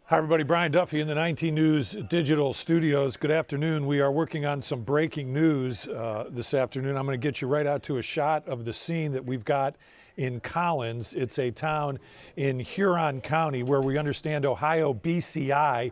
Hi everybody, Brian Duffy in the 19 News Digital Studios. Good afternoon. We are working on some breaking news this afternoon. I'm going to get you right out to a shot of the scene that we've got in Collins. It's a town in Huron County where we understand Ohio BCI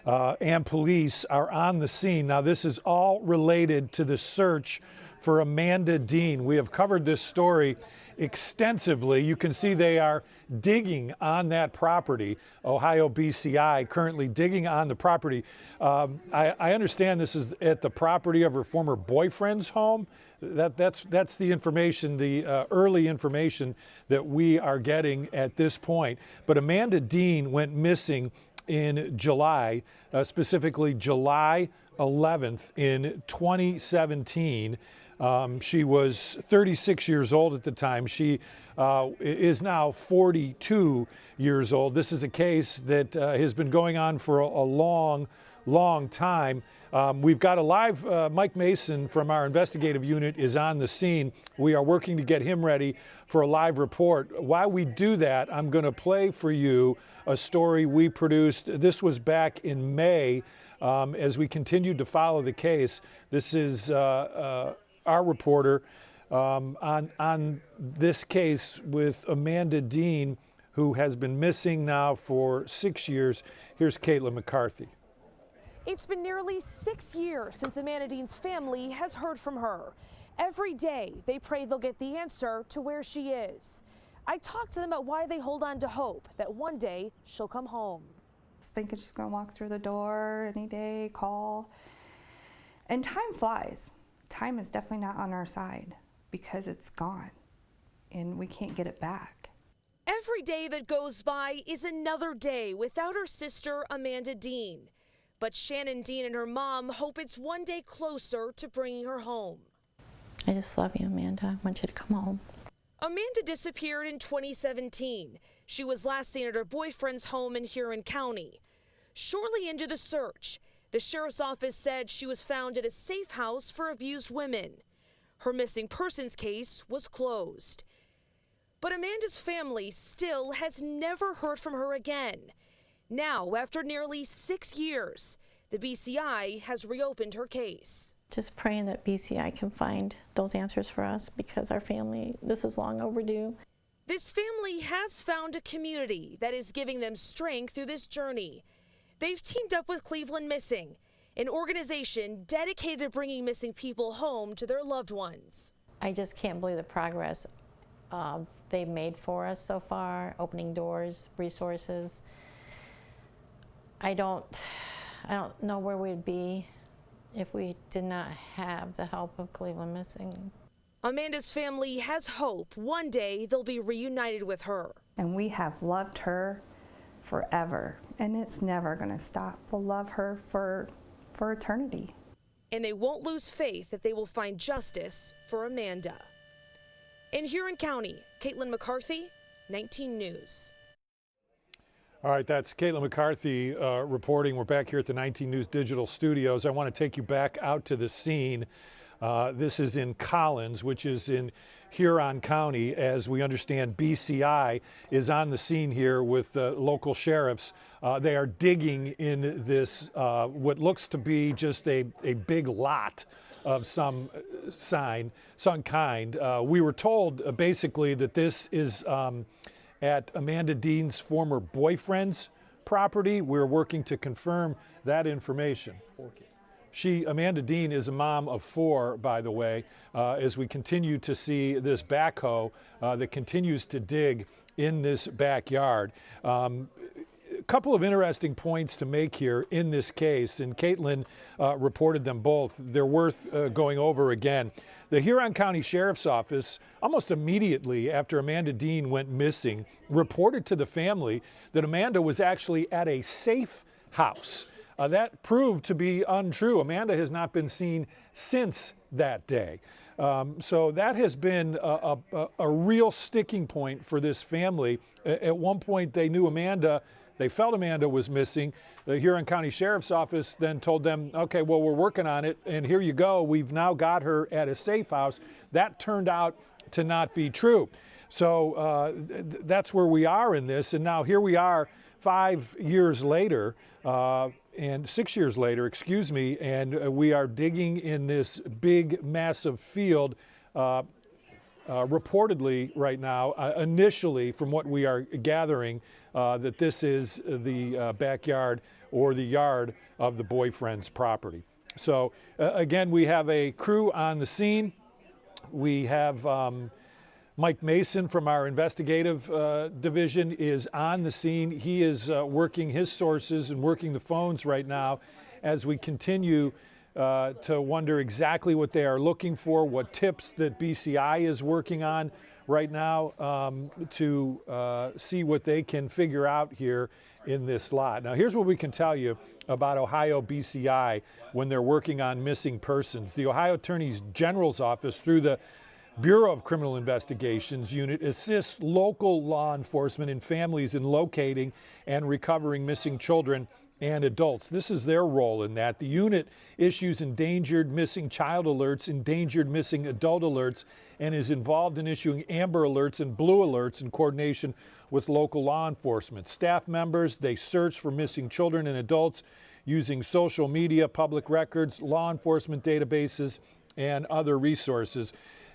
and police are on the scene. Now this is all related to the search for Amanda Dean. We have covered this story extensively. You can see they are digging on that property. Ohio BCI currently digging on the property. I understand this is at the property of her former boyfriend's home. That's the information, the early information that we are getting at this point. But Amanda Dean went missing in July, specifically July 11th in 2017. She was 36 years old at the time. She is now 42 years old. This is a case that has been going on for a long time. We've got a live, Mike Mason from our investigative unit is on the scene. We are working to get him ready for a live report. While we do that, I'm going to play for you a story we produced. This was back in May as we continued to follow the case. This is our reporter on this case with Amanda Dean, who has been missing now for 6 years. Here's Caitlin McCarthy. It's been nearly 6 years since Amanda Dean's family has heard from her. Every day, they pray they'll get the answer to where she is. I talked to them about why they hold on to hope that one day she'll come home. Thinking she's going to walk through the door any day, call. And time flies. Time is definitely not on our side because it's gone and we can't get it back. Every day that goes by is another day without her sister, Amanda Dean. But Shannon Dean and her mom hope it's one day closer to bringing her home. I just love you, Amanda. I want you to come home. Amanda disappeared in 2017. She was last seen at her boyfriend's home in Huron County. Shortly into the search, the sheriff's office said she was found at a safe house for abused women. Her missing persons case was closed. But Amanda's family still has never heard from her again. Now, after nearly 6 years, the BCI has reopened her case. Just praying that BCI can find those answers for us because our family, this is long overdue. This family has found a community that is giving them strength through this journey. They've teamed up with Cleveland Missing, an organization dedicated to bringing missing people home to their loved ones. I just can't believe the progress they've made for us so far, opening doors, resources. I don't know where we'd be if we did not have the help of Cleveland Missing. Amanda's family has hope one day they'll be reunited with her. And we have loved her forever, and it's never going to stop. We'll love her for eternity. And they won't lose faith that they will find justice for Amanda. In Huron County, Caitlin McCarthy, 19 News. All right, that's Caitlin McCarthy reporting. We're back here at the 19 News Digital Studios. I want to take you back out to the scene. This is in Collins, which is in Huron County. As we understand, BCI is on the scene here with local sheriffs. They are digging in this, what looks to be just a big lot of some kind. We were told basically that this is at Amanda Dean's former boyfriend's property. We're working to confirm that information. 4 kids. Amanda Dean is a mom of 4, by the way, as we continue to see this backhoe that continues to dig in this backyard. A couple of interesting points to make here in this case, and Caitlin reported them both. They're worth going over again. The Huron County Sheriff's Office, almost immediately after Amanda Dean went missing, reported to the family that Amanda was actually at a safe house. That proved to be untrue. Amanda has not been seen since that day. So that has been a real sticking point for this family. At one point, they knew Amanda. They felt Amanda was missing. The Huron County Sheriff's Office then told them, okay, well, we're working on it, and here you go. We've now got her at a safe house. That turned out to not be true. So that's where we are in this, and now here we are 5 years later, and 6 years later, excuse me, and we are digging in this big, massive field. Reportedly right now, initially from what we are gathering, that this is the backyard or the yard of the boyfriend's property. So again, we have a crew on the scene. We have Mike Mason from our investigative division is on the scene. He is working his sources and working the phones right now as we continue to wonder exactly what they are looking for, what tips that BCI is working on right now to see what they can figure out here in this lot. Now, here's what we can tell you about Ohio BCI when they're working on missing persons. The Ohio Attorney General's Office, through the Bureau of Criminal Investigations Unit, assists local law enforcement and families in locating and recovering missing children and adults. This is their role in that. The unit issues endangered missing child alerts, endangered missing adult alerts, and is involved in issuing amber alerts and blue alerts in coordination with local law enforcement. Staff members, they search for missing children and adults using social media, public records, law enforcement databases, and other resources.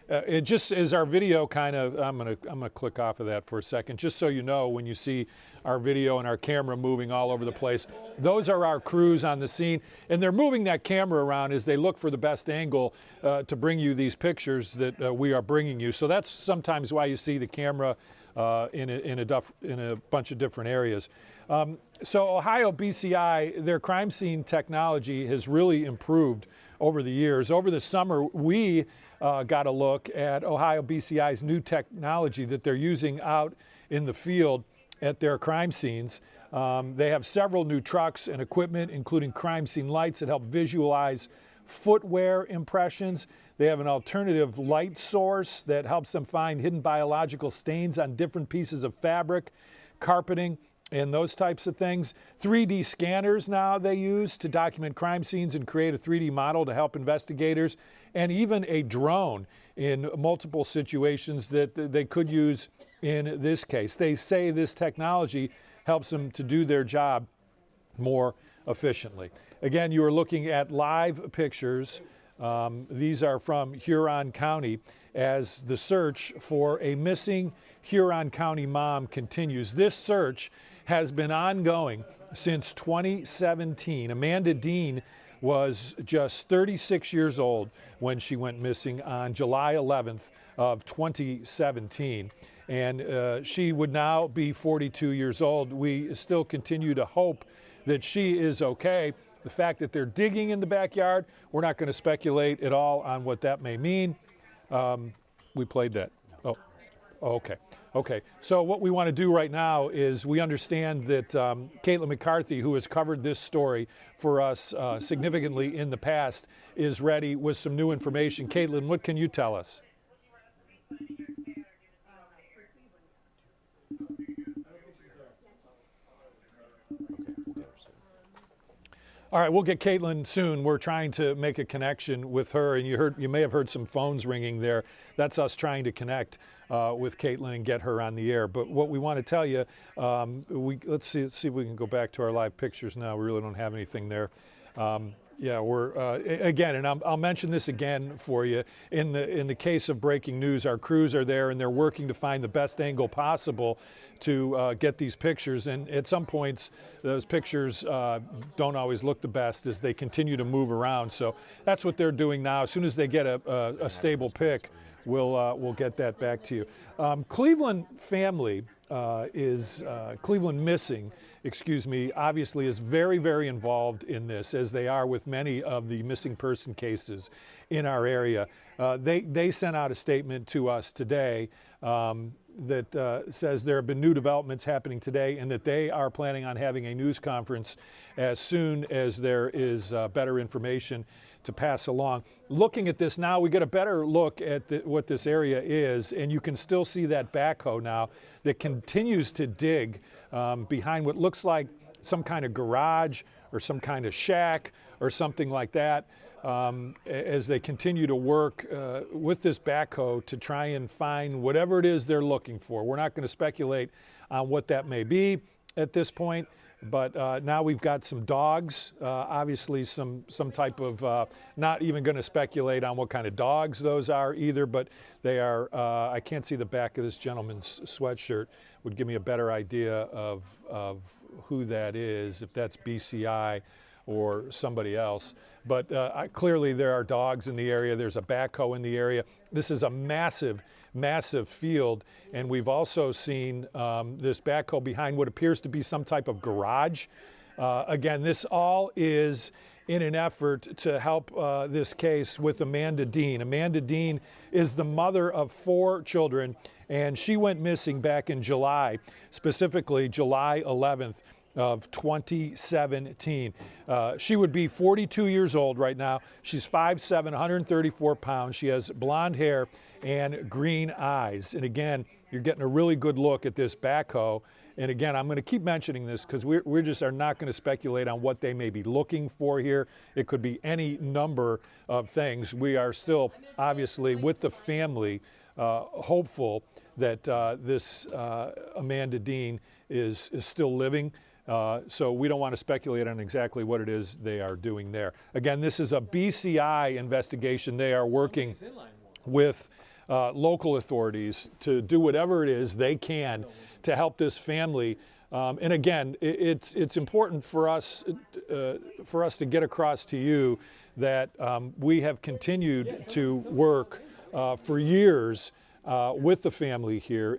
It just is our video kind of, I'm gonna click off of that for a second, just so you know when you see our video and our camera moving all over the place. Those are our crews on the scene, and they're moving that camera around as they look for the best angle to bring you these pictures that we are bringing you. So that's sometimes why you see the camera in a bunch of different areas. So Ohio BCI, their crime scene technology has really improved over the years. Over the summer, we got a look at Ohio BCI's new technology that they're using out in the field at their crime scenes. They have several new trucks and equipment, including crime scene lights that help visualize footwear impressions. They have an alternative light source that helps them find hidden biological stains on different pieces of fabric, carpeting, and those types of things. 3D scanners now they use to document crime scenes and create a 3D model to help investigators, and even a drone in multiple situations that they could use in this case. They say this technology helps them to do their job more efficiently. Again, you are looking at live pictures. These are from Huron County as the search for a missing Huron County mom continues. This search has been ongoing since 2017. Amanda Dean was just 36 years old when she went missing on July 11th of 2017. And she would now be 42 years old. We still continue to hope that she is okay. The fact that they're digging in the backyard, we're not going to speculate at all on what that may mean. We played that. Oh, okay. Okay, so what we want to do right now is we understand that Caitlin McCarthy, who has covered this story for us significantly in the past, is ready with some new information. Caitlin, what can you tell us? All right, we'll get Caitlin soon. We're trying to make a connection with her, and you may have heard some phones ringing there. That's us trying to connect with Caitlin and get her on the air. But what we want to tell you, let's see if we can go back to our live pictures now. We really don't have anything there. Yeah, we're again, and I'll mention this again for you. In the case of breaking news, our crews are there and they're working to find the best angle possible to get these pictures. And at some points, those pictures don't always look the best as they continue to move around. So that's what they're doing now. As soon as they get a stable pic, we'll get that back to you. Cleveland family Cleveland Missing, obviously is very, very involved in this, as they are with many of the missing person cases in our area. They sent out a statement to us today that says there have been new developments happening today and that they are planning on having a news conference as soon as there is better information to pass along. Looking at this now, we get a better look at what this area is, and you can still see that backhoe now that continues to dig behind what looks like some kind of garage or some kind of shack or something like that, as they continue to work with this backhoe to try and find whatever it is they're looking for. We're not going to speculate on what that may be. at this point. But now we've got some dogs, obviously some type of, not even going to speculate on what kind of dogs those are either, but they are, I can't see the back of this gentleman's sweatshirt, would give me a better idea of who that is, if that's BCI or somebody else. But clearly there are dogs in the area. There's a backhoe in the area. This is a massive, massive field. And we've also seen this backhoe behind what appears to be some type of garage. Again, this all is in an effort to help this case with Amanda Dean. Amanda Dean is the mother of 4 children, and she went missing back in July, specifically July 11th. Of 2017. She would be 42 years old right now. She's 5'7", 134 pounds. She has blonde hair and green eyes. And again, you're getting a really good look at this backhoe. And again, I'm going to keep mentioning this because we just are not going to speculate on what they may be looking for here. It could be any number of things. We are still, obviously, with the family, hopeful that this Amanda Dean is still living. So we don't want to speculate on exactly what it is they are doing there. Again, this is a BCI investigation. They are working with local authorities to do whatever it is they can to help this family. And again, it's important for us to get across to you that we have continued to work for years with the family here.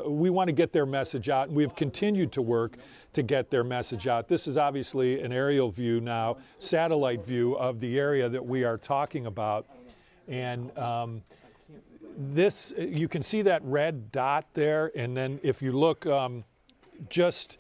We want to get their message out, and we've continued to work to get their message out. This is obviously an aerial view now, satellite view of the area that we are talking about. And this, you can see that red dot there, and then if you look just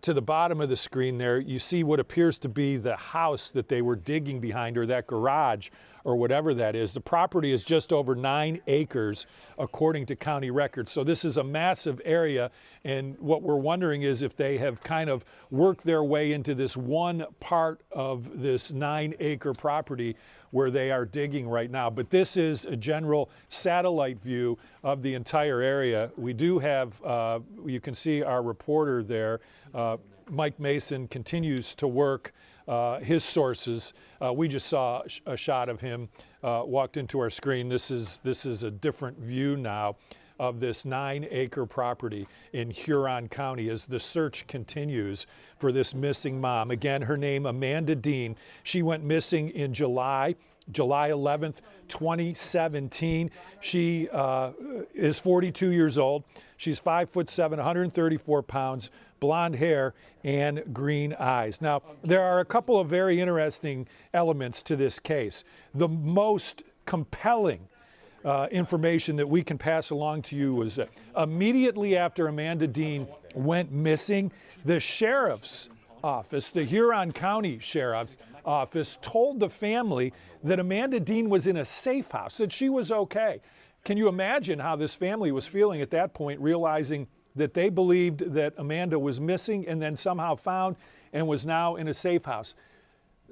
to the bottom of the screen there, you see what appears to be the house that they were digging behind, or that garage, or whatever that is. The property is just over 9 acres, according to county records. So this is a massive area, and what we're wondering is if they have kind of worked their way into this one part of this 9-acre property where they are digging right now. But this is a general satellite view of the entire area. We do have, you can see our reporter there, Mike Mason, continues to work his sources. We just saw a shot of him walked into our screen. This is a different view now of this 9-acre property in Huron County as the search continues for this missing mom. Again, her name Amanda Dean. She went missing in July 11th, 2017. She is 42 years old. She's 5'7", 134 pounds, blonde hair, and green eyes. Now, there are a couple of very interesting elements to this case. The most compelling information that we can pass along to you was that immediately after Amanda Dean went missing, the sheriff's office, the Huron County Sheriff's Office, told the family that Amanda Dean was in a safe house, that she was okay. Can you imagine how this family was feeling at that point, realizing that they believed that Amanda was missing and then somehow found and was now in a safe house?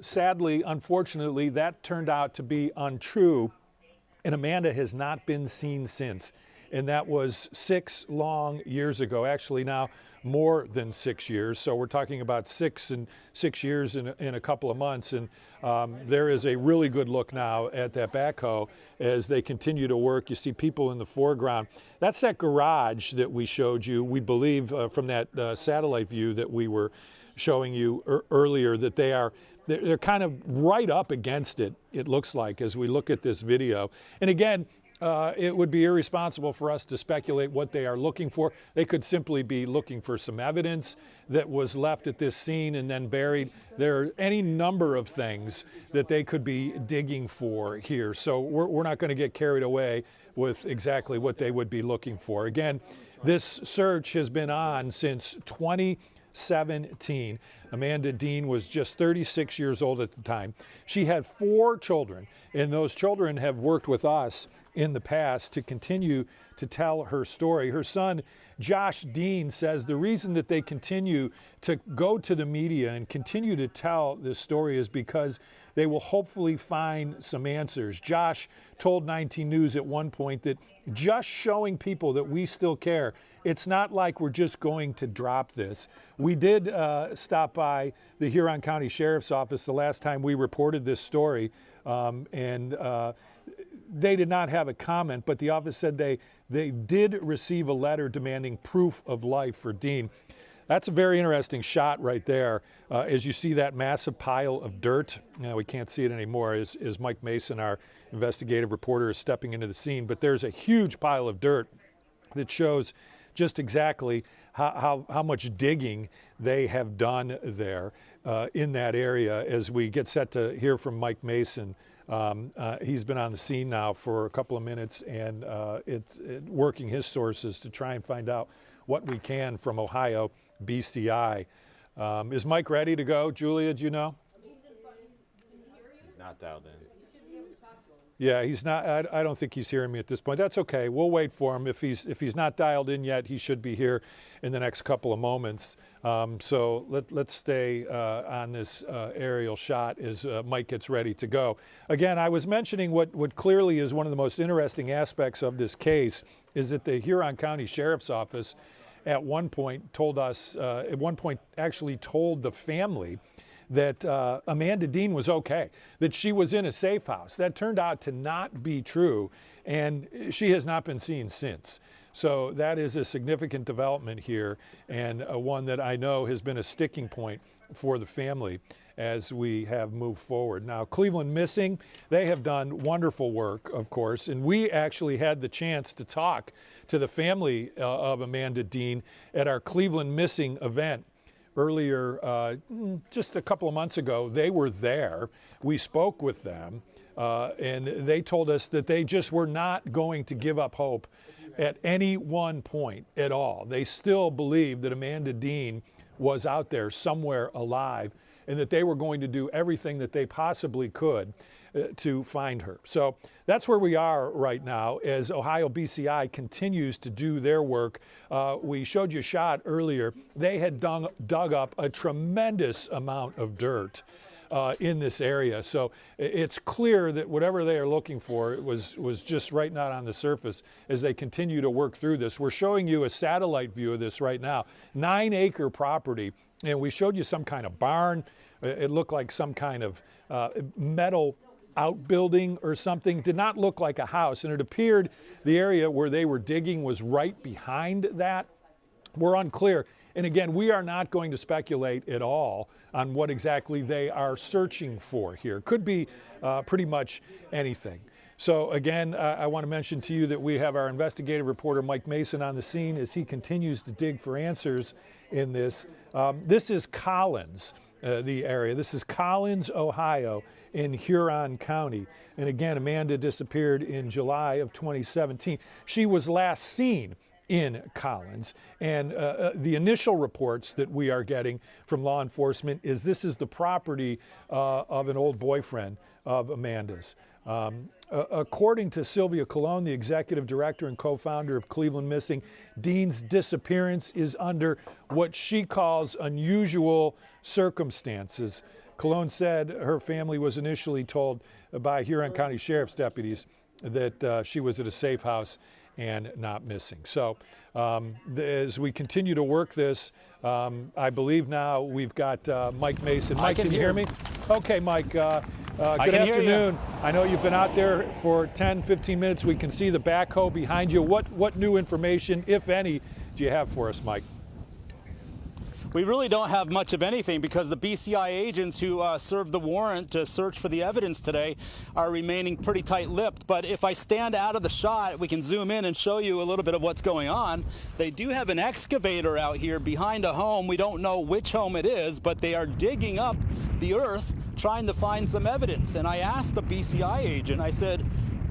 Sadly, unfortunately, that turned out to be untrue, and Amanda has not been seen since. And that was 6 long years ago, actually now more than 6 years. So we're talking about 6 years in a couple of months. And there is a really good look now at that backhoe as they continue to work. You see people in the foreground. That's that garage that we showed you, we believe, from that satellite view that we were showing you earlier, that they're kind of right up against it, it looks like, as we look at this video. And again, it would be irresponsible for us to speculate what they are looking for. They could simply be looking for some evidence that was left at this scene and then buried. There are any number of things that they could be digging for here. So we're not going to get carried away with exactly what they would be looking for. Again, this search has been on since 2017. Amanda Dean was just 36 years old at the time. She had 4 children, and those children have worked with us in the past to continue to tell her story. Her son, Josh Dean, says the reason that they continue to go to the media and continue to tell this story is because they will hopefully find some answers. Josh told 19 News at one point that just showing people that we still care, it's not like we're just going to drop this. We did stop by the Huron County Sheriff's Office the last time we reported this story, and they did not have a comment, but the office said they did receive a letter demanding proof of life for Dean. That's a very interesting shot right there. As you see that massive pile of dirt, we can't see it anymore as Mike Mason, our investigative reporter, is stepping into the scene, but there's a huge pile of dirt that shows just exactly how much digging they have done there in that area. As we get set to hear from Mike Mason, he's been on the scene now for a couple of minutes and working his sources to try and find out what we can from Ohio BCI. Is Mike ready to go? Julia, do you know? He's not dialed in. Yeah, he's not. I don't think he's hearing me at this point. That's okay. We'll wait for him. If he's not dialed in yet, he should be here in the next couple of moments. So let's stay on this aerial shot as Mike gets ready to go. Again, I was mentioning what clearly is one of the most interesting aspects of this case is that the Huron County Sheriff's Office at one point told us, actually told the family that Amanda Dean was okay, that she was in a safe house. That turned out to not be true, and she has not been seen since. So that is a significant development here, and one that I know has been a sticking point for the family as we have moved forward. Now, Cleveland Missing, they have done wonderful work, of course, and we actually had the chance to talk to the family of Amanda Dean at our Cleveland Missing event earlier, just a couple of months ago. They were there. We spoke with them, and they told us that they just were not going to give up hope at any one point at all. They still believed that Amanda Dean was out there somewhere alive, and that they were going to do everything that they possibly could to find her. So that's where we are right now as Ohio BCI continues to do their work. We showed you a shot earlier. They had dug up a tremendous amount of dirt in this area. So it's clear that whatever they are looking for was just right not on the surface as they continue to work through this. We're showing you a satellite view of this right now. 9-acre property, and we showed you some kind of barn. It looked like some kind of metal outbuilding or something. Did not look like a house, and it appeared the area where they were digging was right behind that. We're unclear. And again, we are not going to speculate at all on what exactly they are searching for here. Could be pretty much anything. So again, I want to mention to you that we have our investigative reporter Mike Mason on the scene as he continues to dig for answers in this. This is Collins, the area. This is Collins, Ohio, in Huron County. And again, Amanda disappeared in July of 2017. She was last seen in Collins, and the initial reports that we are getting from law enforcement is this is the property of an old boyfriend of Amanda's. According to Sylvia Colon, the executive director and co-founder of Cleveland Missing, Dean's disappearance is under what she calls unusual circumstances. Colon said her family was initially told by Huron County Sheriff's deputies that she was at a safe house and not missing. So as we continue to work this, I believe now we've got Mike Mason. Mike, can you hear me? Okay, Mike, good afternoon. I know you've been out there for 10, 15 minutes. We can see the backhoe behind you. What new information, if any, do you have for us, Mike? We really don't have much of anything because the BCI agents who served the warrant to search for the evidence today are remaining pretty tight-lipped. But if I stand out of the shot, we can zoom in and show you a little bit of what's going on. They do have an excavator out here behind a home. We don't know which home it is, but they are digging up the earth trying to find some evidence. And I asked the BCI agent, I said,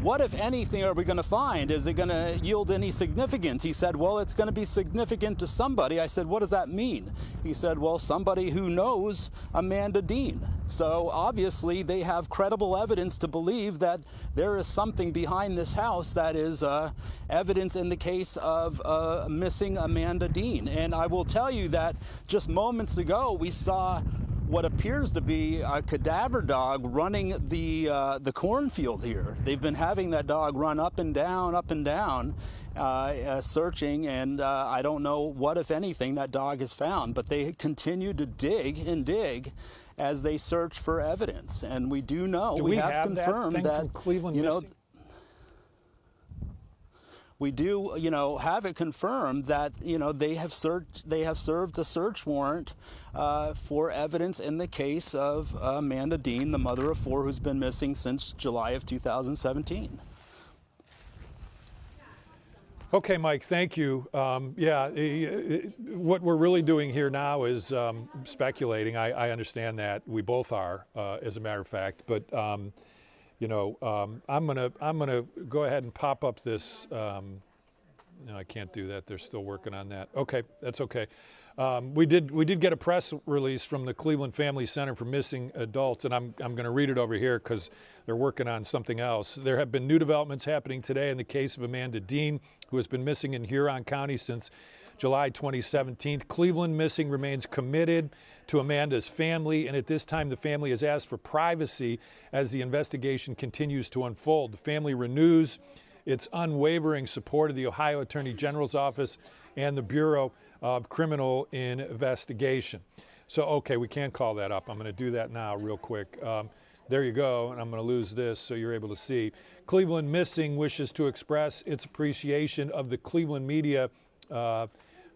what, if anything, are we going to find? Is it going to yield any significance? He said, well, it's going to be significant to somebody. I said, what does that mean? He said, well, somebody who knows Amanda Dean. So obviously they have credible evidence to believe that there is something behind this house that is evidence in the case of missing Amanda Dean. And I will tell you that just moments ago we saw what appears to be a cadaver dog running the cornfield here. They've been having that dog run up and down, searching, and I don't know what, if anything, that dog has found, but they continue to dig and dig as they search for evidence. And we do know, we have confirmed that from Cleveland, you know, missing? we do, you know, have it confirmed that, you know, they have served a search warrant for evidence in the case of Amanda Dean, the mother of 4 who's been missing since July of 2017. Okay, Mike, thank you. What we're really doing here now is speculating. I understand that. We both are, as a matter of fact. But you know, I'm gonna go ahead and pop up this. No, I can't do that. They're still working on that. Okay, that's okay. We did get a press release from the Cleveland Family Center for Missing Adults, and I'm going to read it over here because they're working on something else. There have been new developments happening today in the case of Amanda Dean, who has been missing in Huron County since July 2017. Cleveland Missing remains committed to Amanda's family, and at this time the family has asked for privacy as the investigation continues to unfold. The family renews its unwavering support of the Ohio Attorney General's office and the Bureau of Criminal Investigation. So, okay, we can't call that up. I'm going to do that now real quick. There you go, and I'm going to lose this so you're able to see. Cleveland Missing wishes to express its appreciation of the Cleveland media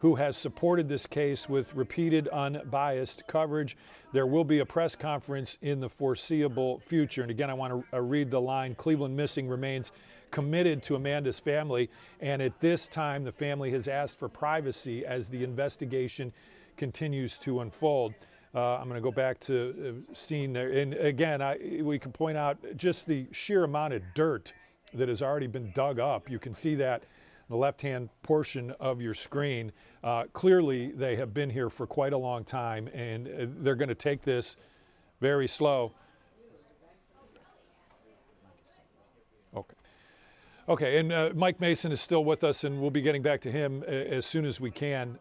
who has supported this case with repeated unbiased coverage. There will be a press conference in the foreseeable future. And again, I want to read the line. Cleveland Missing remains committed to Amanda's family, and at this time the family has asked for privacy as the investigation continues to unfold. I'm going to go back to scene there, and again, we can point out just the sheer amount of dirt that has already been dug up. You can see that the left-hand portion of your screen. Clearly they have been here for quite a long time, and they're going to take this very slow. Okay, and Mike Mason is still with us, and we'll be getting back to him as soon as we can.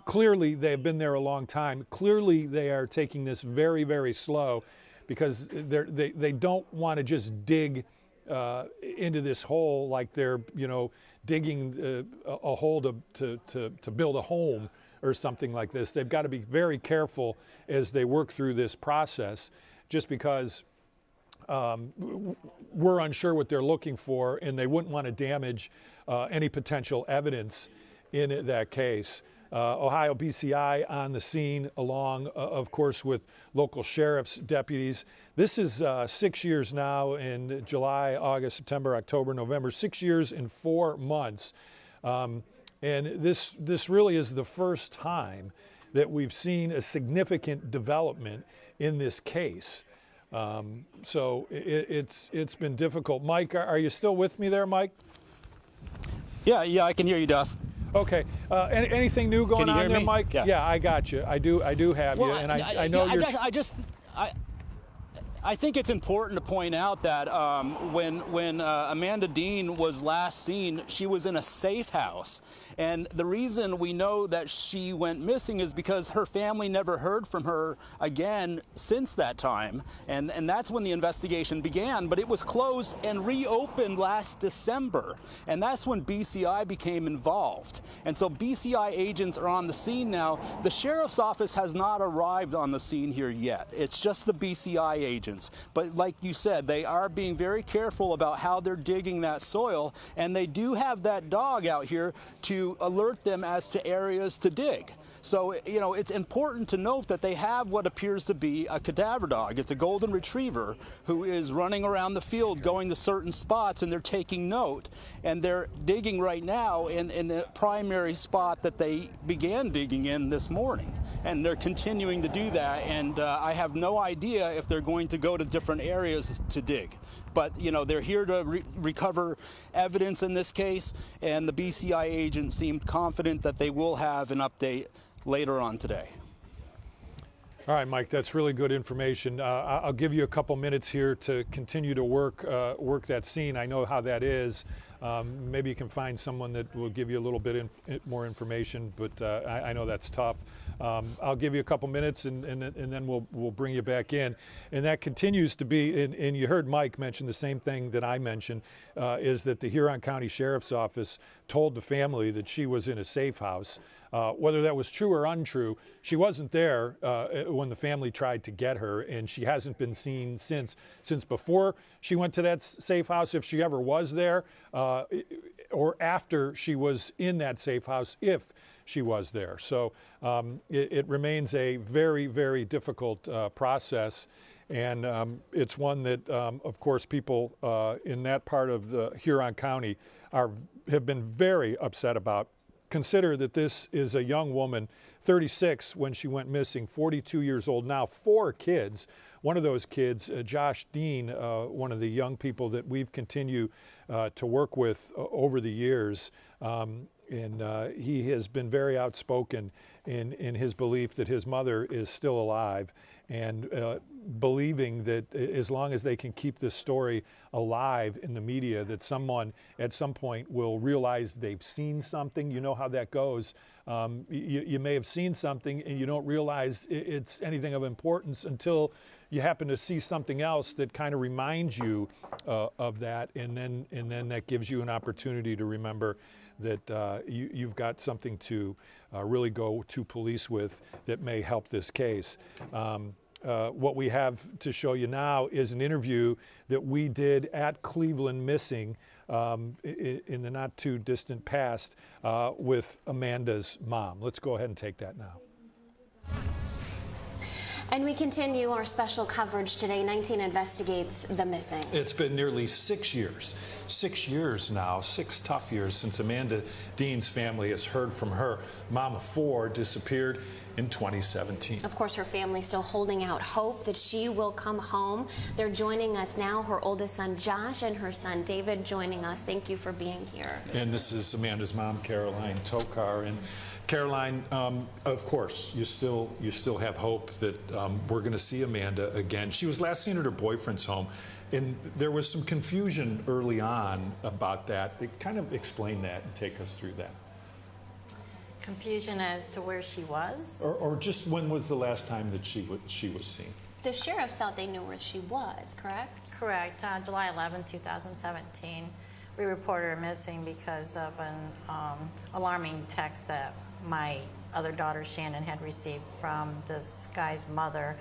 Clearly, they have been there a long time. Clearly, they are taking this very, very slow because they don't want to just dig into this hole like they're, you know, digging a hole to build a home or something like this. They've got to be very careful as they work through this process, just because we're unsure what they're looking for, and they wouldn't want to damage any potential evidence in that case. Ohio BCI on the scene, along, of course, with local sheriff's deputies. This is 6 years now in July, August, September, October, November, 6 years and 4 months. And this really is the first time that we've seen a significant development in this case. So it's been difficult. Mike, are you still with me there, Mike? Yeah, I can hear you, Duff. Okay. Anything new going on there, me? Mike? Yeah. I got you. I do have you, and I know you're. I think it's important to point out that when Amanda Dean was last seen, she was in a safe house. And the reason we know that she went missing is because her family never heard from her again since that time. And that's when the investigation began. But it was closed and reopened last December. And that's when BCI became involved. And so BCI agents are on the scene now. The sheriff's office has not arrived on the scene here yet. It's just the BCI agents. But like you said, they are being very careful about how they're digging that soil. And they do have that dog out here to alert them as to areas to dig. So, you know, it's important to note that they have what appears to be a cadaver dog. It's a golden retriever who is running around the field going to certain spots, and they're taking note. And they're digging right now in the primary spot that they began digging in this morning. and they're continuing to do that. And I have no idea if they're going to go to different areas to dig. But, you know, they're here to recover evidence in this case, and the BCI agent seemed confident that they will have an update later on today. All right, Mike, that's really good information. I'll give you a couple minutes here to continue to work that scene. I know how that is. Maybe you can find someone that will give you a little bit more information, but I know that's tough. I'll give you a couple minutes, and then we'll bring you back in. And that continues to be, and you heard Mike mention the same thing that I mentioned, is that the Huron County Sheriff's Office told the family that she was in a safe house. Whether that was true or untrue, she wasn't there when the family tried to get her, and she hasn't been seen since before she went to that safe house, if she ever was there, or after she was in that safe house, if she was there. So it remains a very, very difficult process, and it's one that, of course, people in that part of the Huron County have been very upset about. Consider that this is a young woman, 36 when she went missing, 42 years old now, 4 kids. One of those kids, Josh Dean, one of the young people that we've continued to work with over the years, and he has been very outspoken in his belief that his mother is still alive, and believing that as long as they can keep this story alive in the media, that someone at some point will realize they've seen something. You know how that goes. You may have seen something and you don't realize it's anything of importance until you happen to see something else that kind of reminds you of that, and then that gives you an opportunity to remember that you've got something to really go to police with that may help this case. What we have to show you now is an interview that we did at Cleveland Missing in the not too distant past with Amanda's mom. Let's go ahead and take that now. And we continue our special coverage today. 19 investigates the missing. It's been nearly 6 years. 6 years now, 6 tough years since Amanda Dean's family has heard from her. Mom of 4 disappeared in 2017. Of course, her family still holding out hope that she will come home. They're joining us now, her oldest son Josh and her son David joining us. Thank you for being here. And this is Amanda's mom, Caroline Tokar. And Caroline, of course, you still have hope that we're going to see Amanda again. She was last seen at her boyfriend's home, and there was some confusion early on about that. Kind of explain that and take us through that. Confusion as to where she was? Or just when was the last time that she was seen? The sheriffs thought they knew where she was, correct? Correct. July 11, 2017, we reported her missing because of an alarming text that my other daughter Shannon had received from this guy's mother.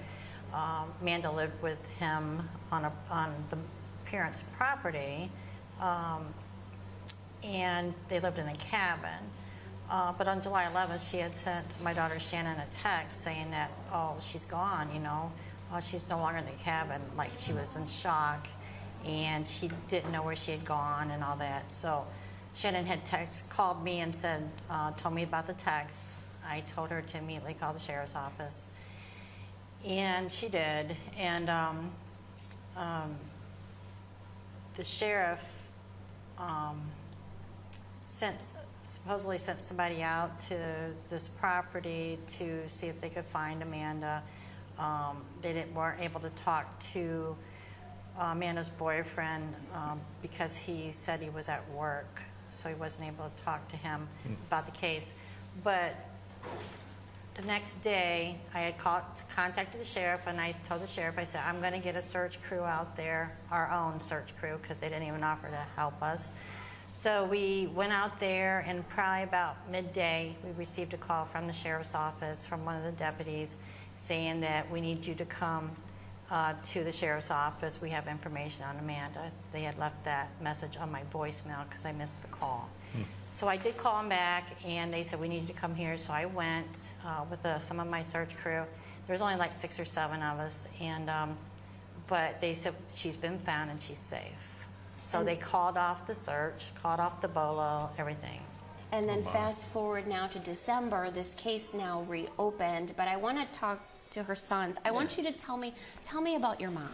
Amanda lived with him on the parents' property, and they lived in a cabin. But on July 11th, she had sent my daughter Shannon a text saying that, oh, she's gone, you know. She's no longer in the cabin, like she was in shock, and she didn't know where she had gone and all that. So Shannon had called me and said, told me about the text. I told her to immediately call the sheriff's office, and she did. And the sheriff supposedly sent somebody out to this property to see if they could find Amanda. They weren't able to talk to Amanda's boyfriend because he said he was at work, so he wasn't able to talk to him about the case. But the next day, I had contacted the sheriff, and I told the sheriff, I said, I'm going to get a search crew out there, our own search crew, because they didn't even offer to help us. So we went out there, and probably about midday, we received a call from the sheriff's office from one of the deputies saying that we need you to come to the sheriff's office. We have information on Amanda. They had left that message on my voicemail because I missed the call. So I did call them back, and they said, we need you to come here. So I went with some of my search crew. There was only like 6 or 7 of us, and but they said she's been found and she's safe. So they called off the search, called off the BOLO, everything. And then fast forward now to December, this case now reopened, but I want to talk to her sons. I want you to tell me about your mom.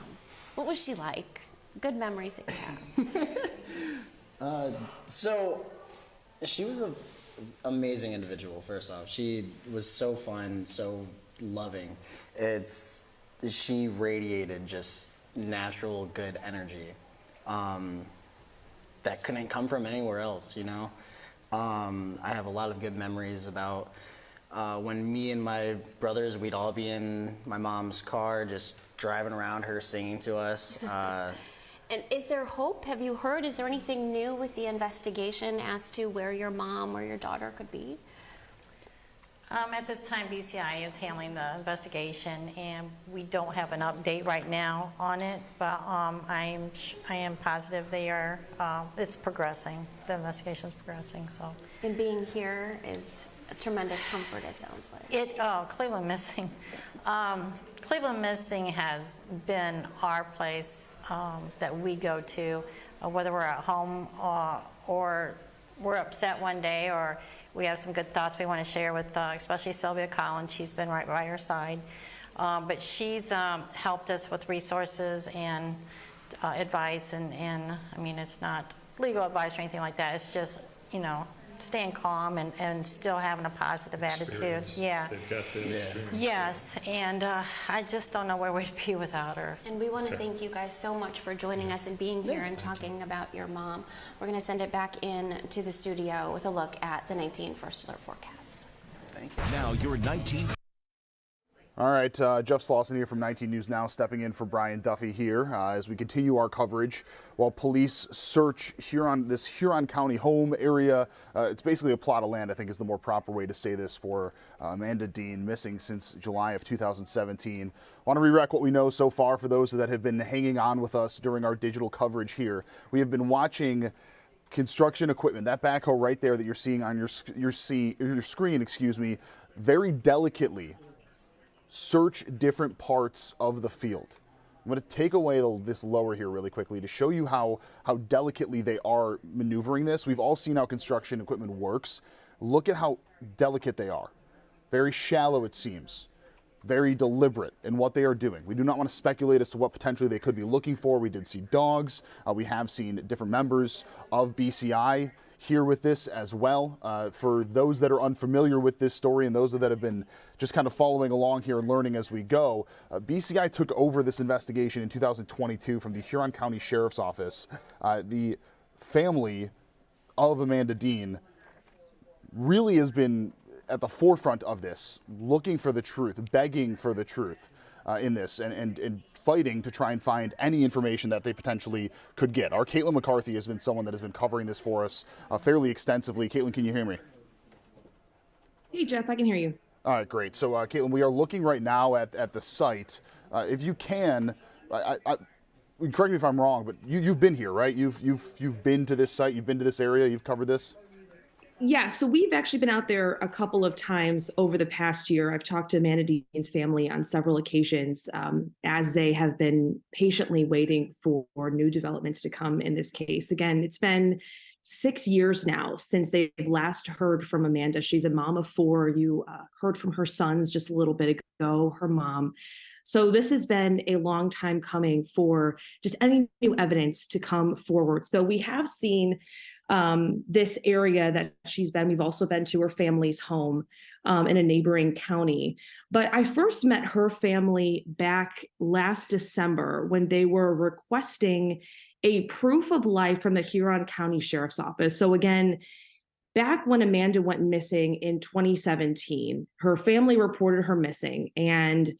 What was she like? Good memories that you have. So she was an amazing individual, first off. She was so fun, so loving. She radiated just natural good energy that couldn't come from anywhere else, you know? I have a lot of good memories about when me and my brothers, we'd all be in my mom's car just driving around her singing to us. And is there hope? Have you heard? Is there anything new with the investigation as to where your mom or your daughter could be? At this time, BCI is handling the investigation, and we don't have an update right now on it, but I am positive they are, it's progressing. The investigation's progressing, so. And being here is a tremendous comfort, it sounds like. Cleveland Missing. Cleveland Missing has been our place that we go to, whether we're at home or we're upset one day, or we have some good thoughts we want to share with, especially Sylvia Collins. She's been right by our side. But she's helped us with resources and advice, and I mean, it's not legal advice or anything like that. It's just, you know, staying calm and still having a positive attitude. Yeah. They've got the experience. Yes, and I just don't know where we'd be without her. And we want to thank you guys so much for joining us and being here and talking about your mom. We're going to send it back in to the studio with a look at the 19 First Alert forecast. Thank you. Now your 19. All right, Jeff Slauson here from 19 News Now, stepping in for Brian Duffy here as we continue our coverage while police search this Huron County home area. It's basically a plot of land, I think is the more proper way to say this, for Amanda Dean, missing since July of 2017. I want to re-rec what we know so far for those that have been hanging on with us during our digital coverage here. We have been watching construction equipment, that backhoe right there that you're seeing on your screen, very delicately search different parts of the field. I'm going to take away this lower here really quickly to show you how delicately they are maneuvering this. We've all seen how construction equipment works. Look at how delicate they are. Very shallow, it seems. Very deliberate in what they are doing. We do not want to speculate as to what potentially they could be looking for. We did see dogs. We have seen different members of BCI here with this as well. For those that are unfamiliar with this story and those that have been just kind of following along here and learning as we go, BCI took over this investigation in 2022 from the Huron County Sheriff's Office. The family of Amanda Dean really has been at the forefront of this, looking for the truth, begging for the truth in this, and fighting to try and find any information that they potentially could get. Our Caitlin McCarthy has been someone that has been covering this for us fairly extensively. Caitlin, can you hear me? Hey, Jeff, I can hear you. All right, great. So, Caitlin, we are looking right now at the site. If you can, correct me if I'm wrong, but you've been here, right? You've been to this site. You've been to this area. You've covered this. Yeah, so we've actually been out there a couple of times over the past year. I've talked to Amanda Dean's family on several occasions as they have been patiently waiting for new developments to come in this case. Again, it's been 6 years now since they've last heard from Amanda. She's a mom of 4. You heard from her sons just a little bit ago, her mom. So this has been a long time coming for just any new evidence to come forward. So we have seen this area that she's been. We've also been to her family's home in a neighboring county. But I first met her family back last December when they were requesting a proof of life from the Huron County Sheriff's Office. So again, back when Amanda went missing in 2017, her family reported her missing. And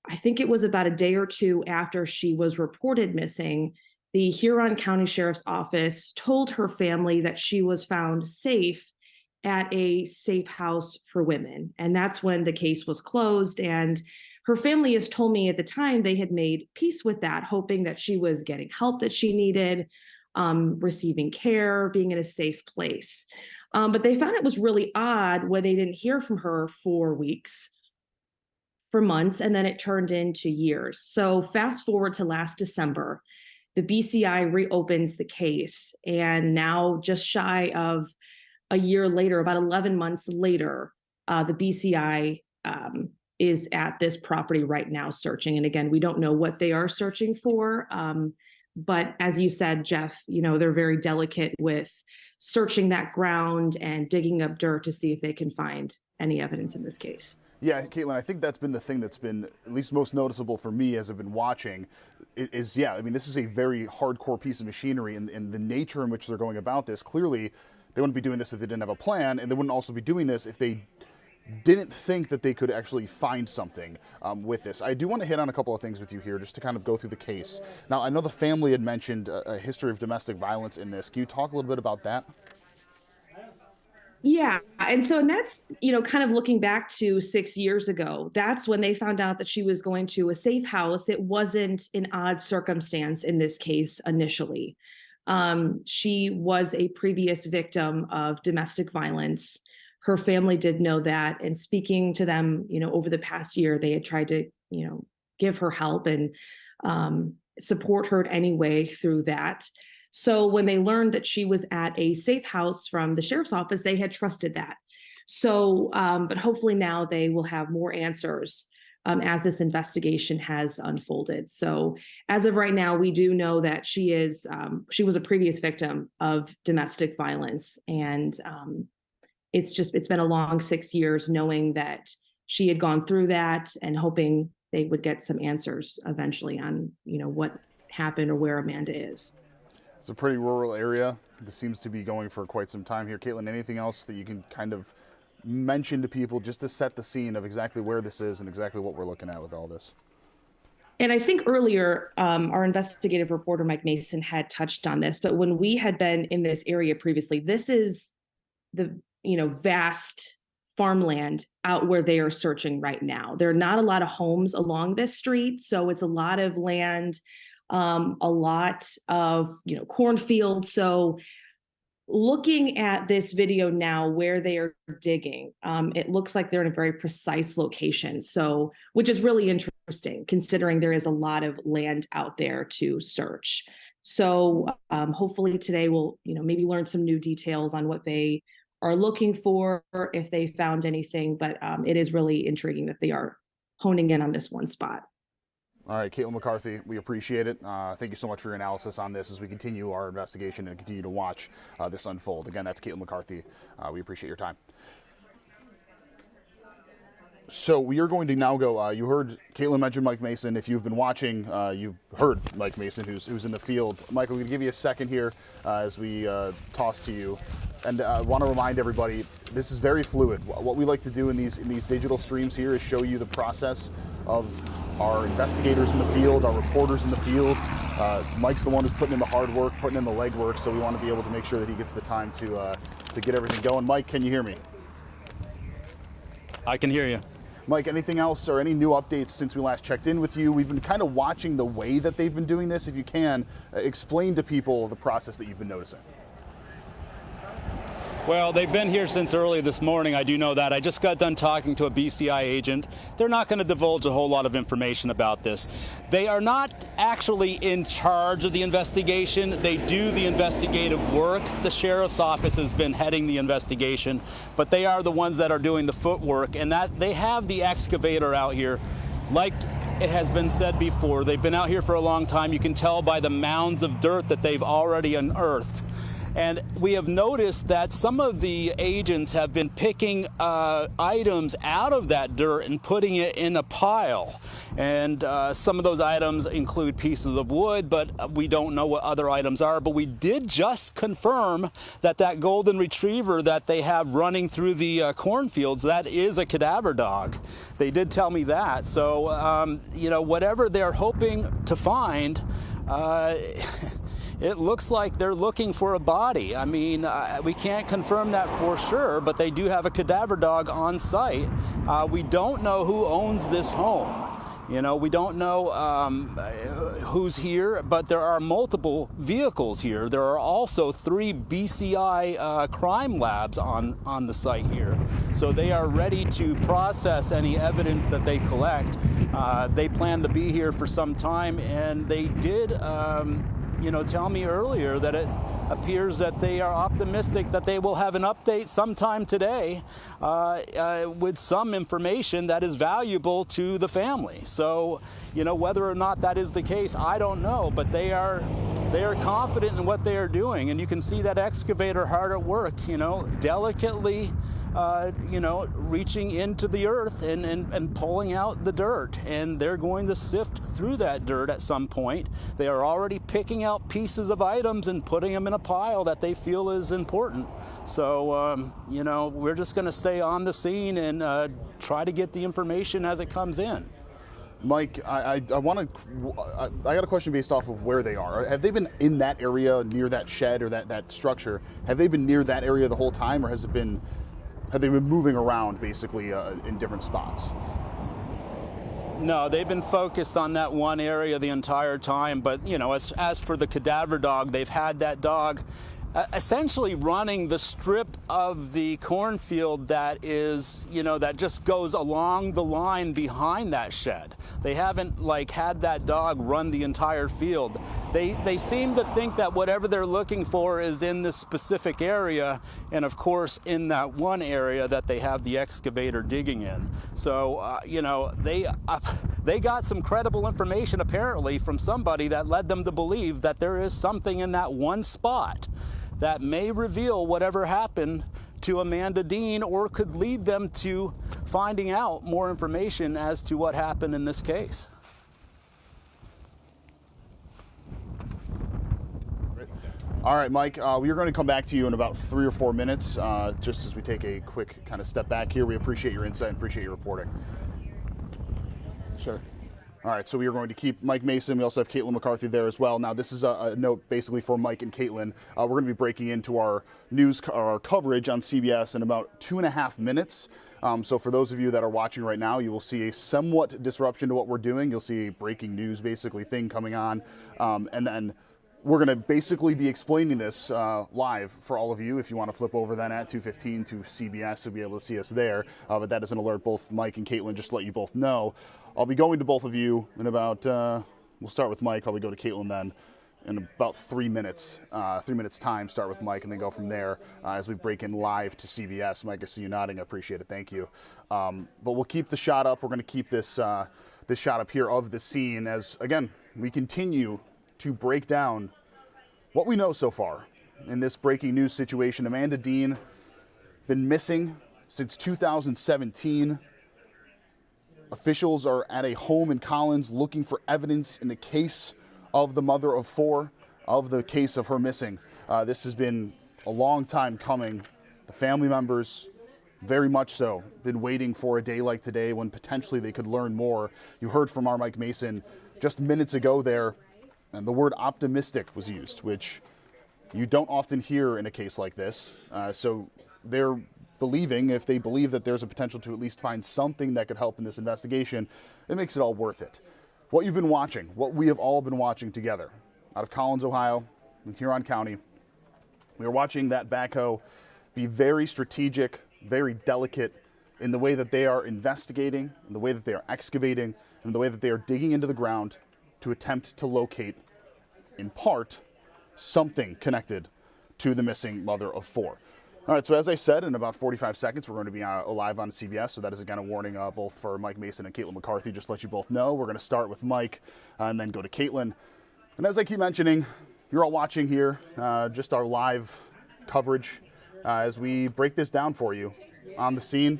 I think it was about a day or two after she was reported missing, the Huron County Sheriff's Office told her family that she was found safe at a safe house for women. And that's when the case was closed. And her family has told me at the time they had made peace with that, hoping that she was getting help that she needed, receiving care, being in a safe place. But they found it was really odd when they didn't hear from her for weeks, for months, and then it turned into years. So fast forward to last December, the BCI reopens the case, and now just shy of a year later, about 11 months later, the BCI is at this property right now searching. And again, we don't know what they are searching for. But as you said, Jeff, they're very delicate with searching that ground and digging up dirt to see if they can find any evidence in this case. Yeah, Caitlin, I think that's been the thing that's been at least most noticeable for me as I've been watching is, yeah, I mean, this is a very hardcore piece of machinery, and the nature in which they're going about this, clearly they wouldn't be doing this if they didn't have a plan, and they wouldn't also be doing this if they didn't think that they could actually find something with this. I do want to hit on a couple of things with you here just to kind of go through the case. Now, I know the family had mentioned a history of domestic violence in this. Can you talk a little bit about that? Yeah. And that's, kind of looking back to 6 years ago, that's when they found out that she was going to a safe house. It wasn't an odd circumstance in this case initially. She was a previous victim of domestic violence. Her family did know that. And speaking to them, over the past year, they had tried to, give her help and support her in any way through that. So when they learned that she was at a safe house from the sheriff's office, they had trusted that. So, but hopefully now they will have more answers as this investigation has unfolded. So as of right now, we do know that she was a previous victim of domestic violence. And it's been a long 6 years knowing that she had gone through that and hoping they would get some answers eventually on, what happened or where Amanda is. It's a pretty rural area. This seems to be going for quite some time here. Caitlin, anything else that you can kind of mention to people just to set the scene of exactly where this is and exactly what we're looking at with all this? And I think earlier, our investigative reporter, Mike Mason, had touched on this, but when we had been in this area previously, this is the, vast farmland out where they are searching right now. There are not a lot of homes along this street, so it's a lot of land, a lot of, cornfields. So looking at this video now where they are digging, it looks like they're in a very precise location. So, which is really interesting considering there is a lot of land out there to search. So hopefully today we'll, maybe learn some new details on what they are looking for, if they found anything, but it is really intriguing that they are honing in on this one spot. All right, Caitlin McCarthy, we appreciate it. Thank you so much for your analysis on this as we continue our investigation and continue to watch this unfold. Again, that's Caitlin McCarthy. We appreciate your time. So we are going to now go, you heard Caitlin mention Mike Mason. If you've been watching, you've heard Mike Mason, who's in the field. Michael, we're going to give you a second here as we toss to you. And I want to remind everybody, this is very fluid. What we like to do in these digital streams here is show you the process of our investigators in the field, our reporters in the field. Mike's the one who's putting in the hard work, putting in the legwork, so we want to be able to make sure that he gets the time to get everything going. Mike, can you hear me? I can hear you. Mike, anything else or any new updates since we last checked in with you? We've been kind of watching the way that they've been doing this. If you can, explain to people the process that you've been noticing. Well, they've been here since early this morning. I do know that. I just got done talking to a BCI agent. They're not going to divulge a whole lot of information about this. They are not actually in charge of the investigation. They do the investigative work. The sheriff's office has been heading the investigation, but they are the ones that are doing the footwork, and that they have the excavator out here. Like it has been said before, they've been out here for a long time. You can tell by the mounds of dirt that they've already unearthed. And we have noticed that some of the agents have been picking items out of that dirt and putting it in a pile. And some of those items include pieces of wood, but we don't know what other items are. But we did just confirm that that golden retriever that they have running through the cornfields, that is a cadaver dog. They did tell me that. So, whatever they're hoping to find, it looks like they're looking for a body. I mean, we can't confirm that for sure, but they do have a cadaver dog on site. We don't know who owns this home. We don't know who's here, but there are multiple vehicles here. There are also 3 BCI crime labs on the site here. So they are ready to process any evidence that they collect. They plan to be here for some time, and they did tell me earlier that appears that they are optimistic that they will have an update sometime today with some information that is valuable to the family. So, you know, whether or not that is the case, I don't know, but they are confident in what they are doing, and you can see that excavator hard at work, you know, delicately, you know, reaching into the earth and pulling out the dirt, and they're going to sift through that dirt at some point. They are already picking out pieces of items and putting them in a pile that they feel is important. So, you know, we're just going to stay on the scene and try to get the information as it comes in. Mike, I got a question based off of where they are. Have they been in that area near that shed or that structure? Have they been near that area the whole time, or have they been moving around basically in different spots? No, they've been focused on that one area the entire time. But, you know, as for the cadaver dog, they've had that dog essentially running the strip of the cornfield that is, you know, that just goes along the line behind that shed. They haven't like had that dog run the entire field. They seem to think that whatever they're looking for is in this specific area, and of course in that one area that they have the excavator digging in. So you know, they got some credible information apparently from somebody that led them to believe that there is something in that one spot that may reveal whatever happened to Amanda Dean, or could lead them to finding out more information as to what happened in this case. All right, Mike, we're going to come back to you in about 3 or 4 minutes, just as we take a quick kind of step back here. We appreciate your insight and appreciate your reporting. Sure. All right, so we are going to keep Mike Mason. We also have Caitlin McCarthy there as well. Now, this is a note basically for Mike and Caitlin. We're going to be breaking into our news, our coverage on CBS in about 2.5 minutes. So for those of you that are watching right now, you will see a somewhat disruption to what we're doing. You'll see a breaking news basically thing coming on. And then we're going to basically be explaining this live for all of you. If you want to flip over then at 2:15 to CBS, you'll be able to see us there. But that is an alert both Mike and Caitlin, just to let you both know. I'll be going to both of you in about, we'll start with Mike, probably go to Caitlin then in about 3 minutes. 3 minutes time, start with Mike and then go from there as we break in live to CBS. Mike, I see you nodding, I appreciate it, thank you. But we'll keep the shot up. We're going to keep this, this shot up here of the scene as, again, we continue to break down what we know so far in this breaking news situation. Amanda Dean, been missing since 2017. Officials are at a home in Collins looking for evidence in the case of the mother of four, of the case of her missing. This has been a long time coming. The family members, very much so, been waiting for a day like today when potentially they could learn more. You heard from our Mike Mason just minutes ago there, and the word optimistic was used, which you don't often hear in a case like this. So they're believing, if they believe that there's a potential to at least find something that could help in this investigation, it makes it all worth it. What you've been watching, what we have all been watching together out of Collins, Ohio, in Huron County, we are watching that backhoe be very strategic, very delicate in the way that they are investigating, in the way that they are excavating, and the way that they are digging into the ground to attempt to locate, in part, something connected to the missing mother of four. All right, so as I said, in about 45 seconds, we're going to be live on CBS, so that is again a warning both for Mike Mason and Caitlin McCarthy, just to let you both know. We're going to start with Mike and then go to Caitlin. And as I keep mentioning, you're all watching here, just our live coverage as we break this down for you on the scene.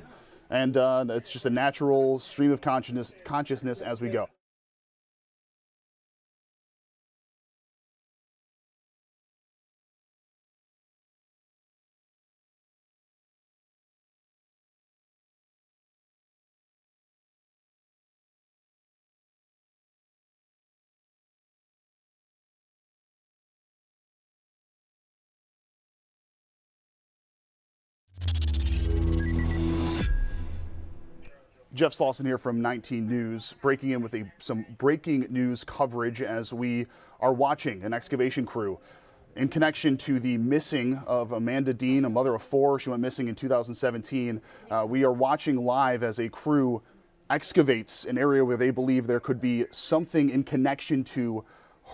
And it's just a natural stream of consciousness as we go. Jeff Slauson here from 19 News, breaking in with some breaking news coverage as we are watching an excavation crew in connection to the missing of Amanda Dean, a mother of four. She went missing in 2017. We are watching live as a crew excavates an area where they believe there could be something in connection to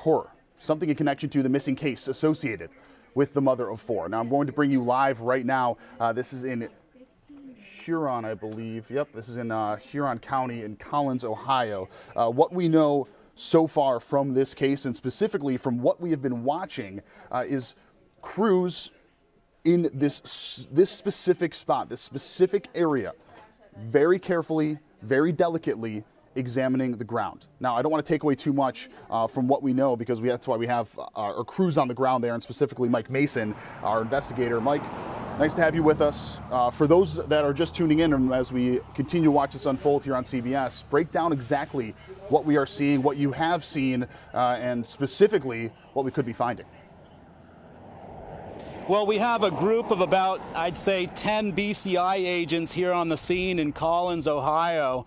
her, something in connection to the missing case associated with the mother of 4. Now I'm going to bring you live right now. This is in Huron, I believe. Yep, this is in Huron County in Collins, Ohio. What we know so far from this case, and specifically from what we have been watching, is crews in this specific spot, this specific area, very carefully, very delicately examining the ground. Now, I don't want to take away too much from what we know, because that's why we have our crews on the ground there, and specifically Mike Mason, our investigator. Mike, nice to have you with us. For those that are just tuning in, and as we continue to watch this unfold here on CBS, break down exactly what we are seeing, what you have seen, and specifically what we could be finding. Well, we have a group of about, I'd say, 10 BCI agents here on the scene in Collins, Ohio,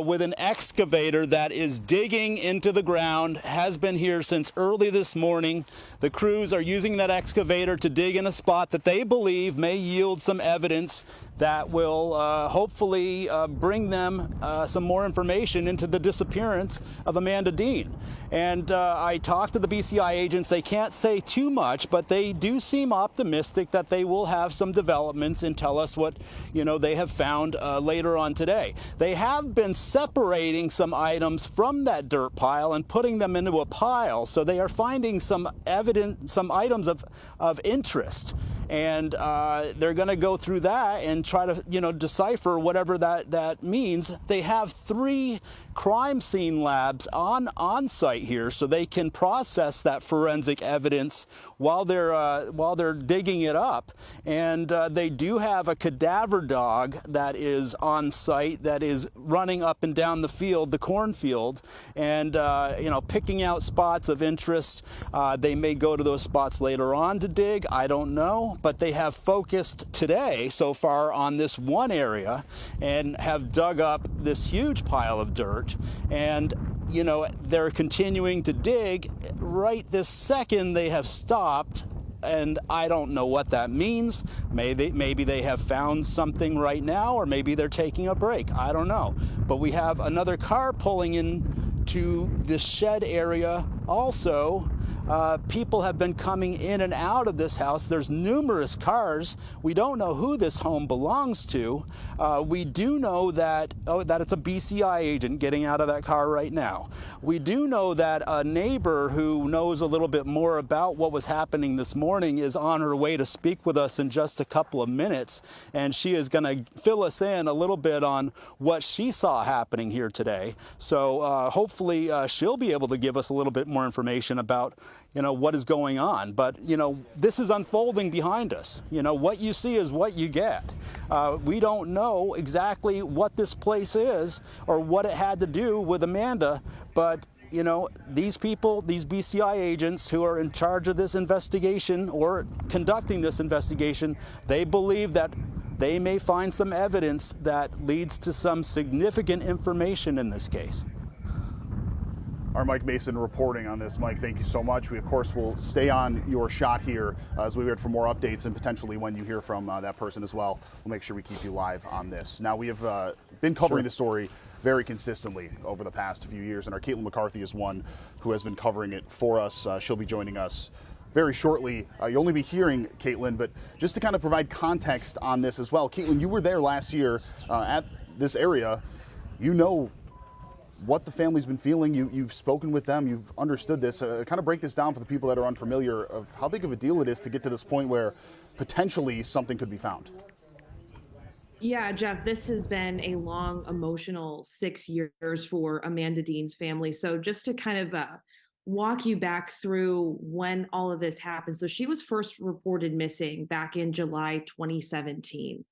with an excavator that is digging into the ground, has been here since early this morning. The crews are using that excavator to dig in a spot that they believe may yield some evidence that will hopefully bring them some more information into the disappearance of Amanda Dean. And I talked to the BCI agents. They can't say too much, but they do seem optimistic that they will have some developments and tell us what, they have found later on today. They have been separating some items from that dirt pile and putting them into a pile, so they are finding some evidence, some items of interest. And they're going to go through that and try to, decipher whatever that means. They have 3 crime scene labs on site here, so they can process that forensic evidence while they're digging it up. And they do have a cadaver dog that is on site, that is running up and down the field, the cornfield, and picking out spots of interest. They may go to those spots later on to dig. I don't know. But they have focused today so far on this one area and have dug up this huge pile of dirt. And, they're continuing to dig. Right this second, they have stopped. And I don't know what that means. Maybe they have found something right now, or maybe they're taking a break. I don't know. But we have another car pulling in to this shed area also. People have been coming in and out of this house. There's numerous cars. We don't know who this home belongs to. We do know that it's a BCI agent getting out of that car right now. We do know that a neighbor who knows a little bit more about what was happening this morning is on her way to speak with us in just a couple of minutes, and she is going to fill us in a little bit on what she saw happening here today. So hopefully she'll be able to give us a little bit more information about what is going on. But, this is unfolding behind us. What you see is what you get. We don't know exactly what this place is or what it had to do with Amanda, but these people, these BCI agents who are in charge of this investigation or conducting this investigation, they believe that they may find some evidence that leads to some significant information in this case. Our Mike Mason reporting on this. Mike, thank you so much. We, of course, will stay on your shot here as we wait for more updates, and potentially when you hear from that person as well, we'll make sure we keep you live on this. Now, we have been covering the story very consistently over the past few years, and our Caitlin McCarthy is one who has been covering it for us. She'll be joining us very shortly. You'll only be hearing Caitlin, but just to kind of provide context on this as well, Caitlin, you were there last year at this area. What the family's been feeling. You've spoken with them. You've understood this. Kind of break this down for the people that are unfamiliar of how big of a deal it is to get to this point where potentially something could be found. Yeah, Jeff, this has been a long, emotional 6 years for Amanda Dean's family. So just to kind of walk you back through when all of this happened. So she was first reported missing back in July 2017.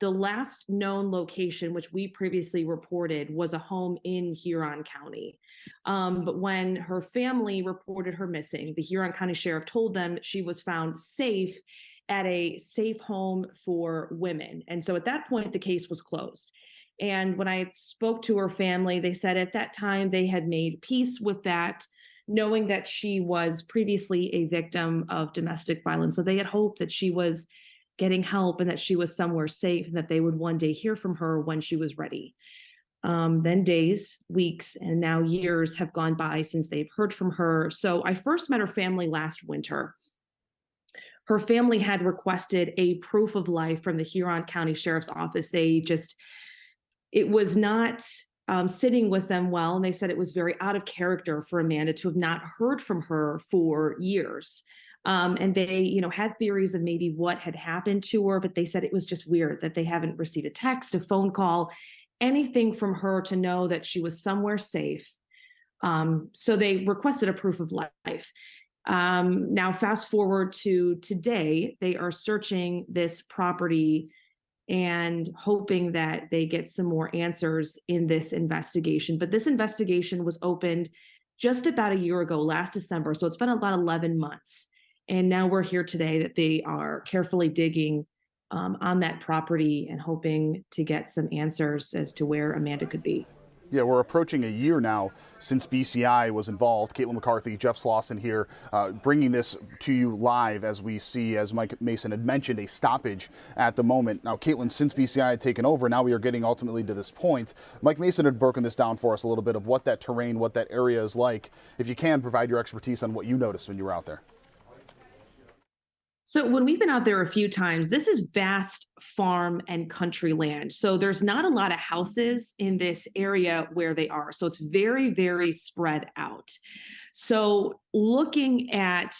The last known location, which we previously reported, was a home in Huron County. But when her family reported her missing, the Huron County Sheriff told them she was found safe at a safe home for women. And so at that point, the case was closed. And when I spoke to her family, they said at that time they had made peace with that, knowing that she was previously a victim of domestic violence. So they had hoped that she was getting help and that she was somewhere safe and that they would one day hear from her when she was ready. Then days, weeks, and now years have gone by since they've heard from her. So I first met her family last winter. Her family had requested a proof of life from the Huron County Sheriff's Office. It was not sitting with them well, and they said it was very out of character for Amanda to have not heard from her for years. And they, had theories of maybe what had happened to her, but they said it was just weird that they haven't received a text, a phone call, anything from her to know that she was somewhere safe. So they requested a proof of life. Now, fast forward to today, they are searching this property and hoping that they get some more answers in this investigation. But this investigation was opened just about a year ago, last December. So it's been about 11 months. And now we're here today that they are carefully digging on that property and hoping to get some answers as to where Amanda could be. Yeah, we're approaching a year now since BCI was involved. Caitlin McCarthy, Jeff Slauson here, bringing this to you live as we see, as Mike Mason had mentioned, a stoppage at the moment. Now, Caitlin, since BCI had taken over, now we are getting ultimately to this point. Mike Mason had broken this down for us a little bit of what that terrain, what that area is like. If you can, provide your expertise on what you noticed when you were out there. So when we've been out there a few times, this is vast farm and country land. So there's not a lot of houses in this area where they are. So it's very, very spread out. So looking at,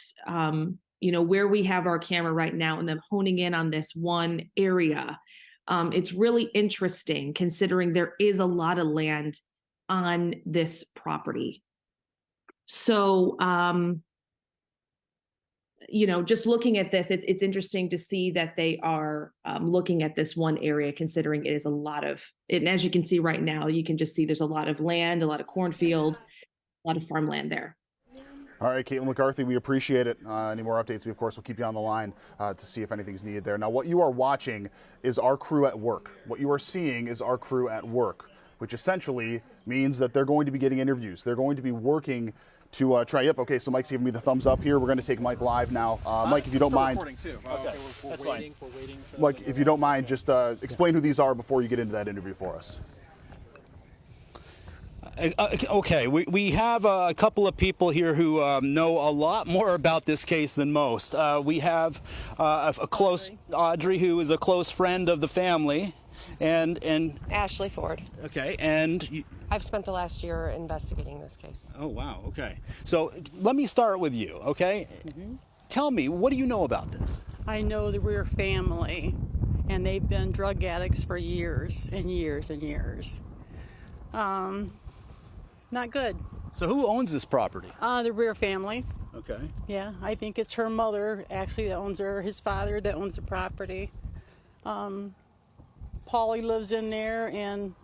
where we have our camera right now and then honing in on this one area, it's really interesting considering there is a lot of land on this property. So, just looking at this, it's interesting to see that they are looking at this one area, considering it is a lot of it. And as you can see right now, you can just see there's a lot of land, a lot of cornfield, a lot of farmland there. All right, Caitlin McCarthy, we appreciate it. Any more updates, we, of course, will keep you on the line to see if anything's needed there. Now, what you are watching is our crew at work. What you are seeing is our crew at work, which essentially means that they're going to be getting interviews. They're going to be working to try. Yep. Okay. So Mike's giving me the thumbs up here. We're going to take Mike live now. Mike, if you don't mind. Too. Okay. We're waiting. Mike, if you don't mind, just explain who these are before you get into that interview for us. Okay, we have a couple of people here who know a lot more about this case than most. We have a close Audrey, who is a close friend of the family, and Ashley Ford. Okay, and I've spent the last year investigating this case. Oh wow. Okay, so let me start with you. Okay, Tell me, what do you know about this? I know the Rear family, and they've been drug addicts for years and years and years. Not good. So who owns this property? The Rear family. Okay. Yeah, I think it's her mother, actually, that owns his father that owns the property. Paulie lives in there, and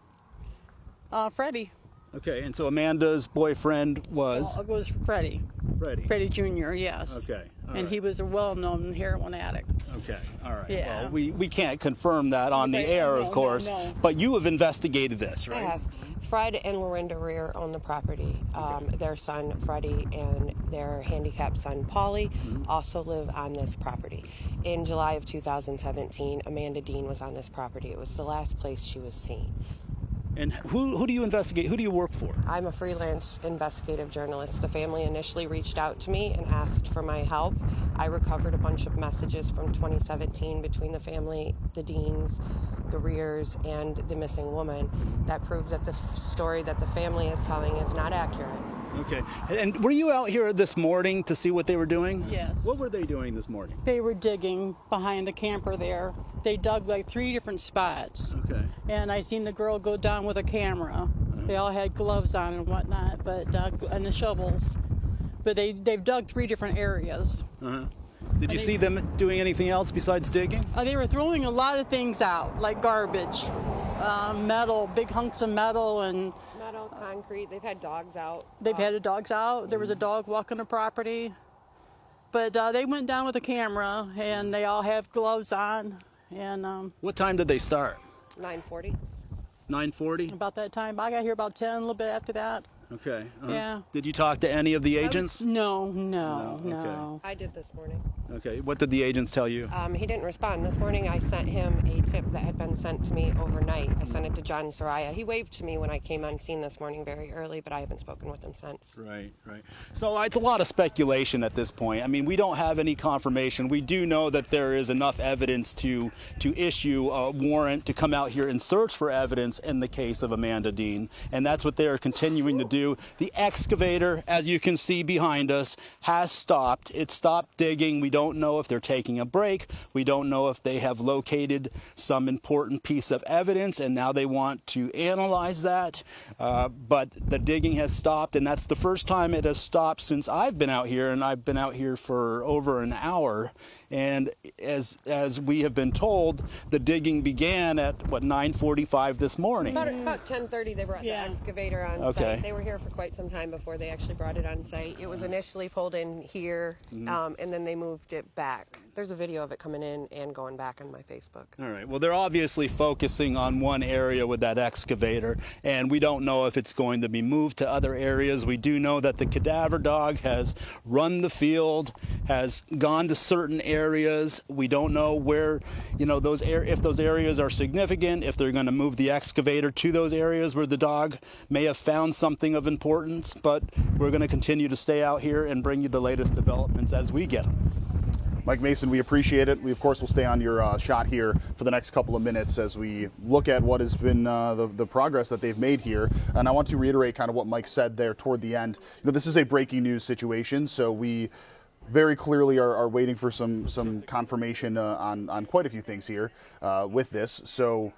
Freddie. Okay, and so Amanda's boyfriend was? It was Freddie. Freddie Jr., yes. Okay. And he was a well-known heroin addict. Okay, all right. Yeah. Well, we can't confirm that on the air, of course, no. But you have investigated this, right? I have. Fred and Lorinda Rear own the property. Their son, Freddie, and their handicapped son, Paulie, also live on this property. In July of 2017, Amanda Dean was on this property. It was the last place she was seen. And who do you investigate? Who do you work for? I'm a freelance investigative journalist. The family initially reached out to me and asked for my help. I recovered a bunch of messages from 2017 between the family, the Deans, the Rears, and the missing woman that proved that the story that the family is telling is not accurate. Okay. And were you out here this morning to see what they were doing? Yes. What were they doing this morning? They were digging behind the camper there. They dug like 3 different spots. Okay. And I seen the girl go down with a camera. They all had gloves on and whatnot, but and the shovels. But they've dug 3 different areas. Did you see them doing anything else besides digging? They were throwing a lot of things out, like garbage, metal, big hunks of metal, and Metal, concrete. They've had dogs out. they've had the dogs out. There was a dog walking the property. But they went down with a camera, and they all have gloves on. And What time did they start? 9:40. 9:40? about that time, I got here about 10, a little bit after that. Okay. Yeah. Did you talk to any of the agents? No. Okay. I did this morning. Okay. What did the agents tell you? He didn't respond. This morning I sent him a tip that had been sent to me overnight. I sent it to John Soraya. He waved to me when I came on scene this morning very early, but I haven't spoken with him since. Right. So it's a lot of speculation at this point. I mean, we don't have any confirmation. We do know that there is enough evidence to issue a warrant to come out here and search for evidence in the case of Amanda Dean, and that's what they are continuing to do. The excavator, as you can see behind us, has stopped. It stopped digging. We don't know if they're taking a break. We don't know if they have located some important piece of evidence and now they want to analyze that. But the digging has stopped, and that's the first time it has stopped since I've been out here, and I've been out here for over an hour. And as we have been told, the digging began at, 9:45 this morning? About 10:30 they brought the excavator on site. They were here for quite some time before they actually brought it on site. It was initially pulled in here, and then they moved it back. There's a video of it coming in and going back on my Facebook. All right. Well, they're obviously focusing on one area with that excavator, and we don't know if it's going to be moved to other areas. We do know that the cadaver dog has run the field, has gone to certain areas. We don't know where, if those areas are significant, if they're going to move the excavator to those areas where the dog may have found something of importance. But we're going to continue to stay out here and bring you the latest developments as we get them. Mike Mason, we appreciate it. We, of course, will stay on your shot here for the next couple of minutes as we look at what has been the progress that they've made here. And I want to reiterate kind of what Mike said there toward the end. This is a breaking news situation, so we very clearly are waiting for some confirmation on quite a few things here with this. So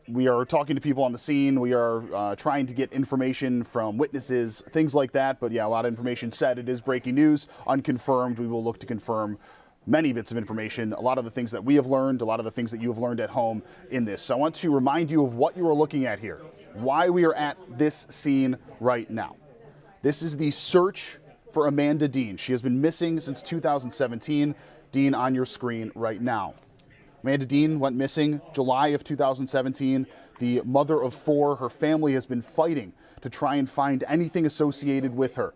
we are talking to people on the scene. We are trying to get information from witnesses, things like that. But yeah, a lot of information said. It is breaking news, unconfirmed. We will look to confirm many bits of information, a lot of the things that we have learned, a lot of the things that you have learned at home in this. So I want to remind you of what you are looking at here, why we are at this scene right now. This is the search for Amanda Dean. She has been missing since 2017. Dean on your screen right now. Amanda Dean went missing July of 2017. The mother of four, her family has been fighting to try and find anything associated with her.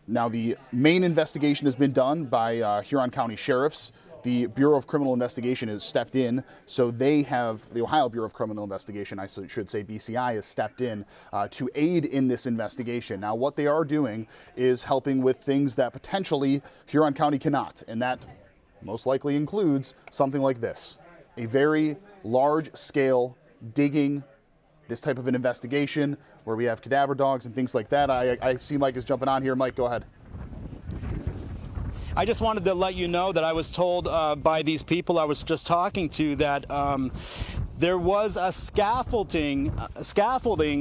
Now, the main investigation has been done by Huron County sheriffs. The Bureau of Criminal Investigation has stepped in, so they have, the Ohio Bureau of Criminal Investigation, I should say BCI, has stepped in to aid in this investigation. Now, what they are doing is helping with things that potentially Huron County cannot, and that most likely includes something like this, a very large-scale digging, this type of an investigation where we have cadaver dogs and things like that. I see Mike is jumping on here. Mike, go ahead. I just wanted to let you know that I was told by these people I was just talking to that there was a scaffolding structure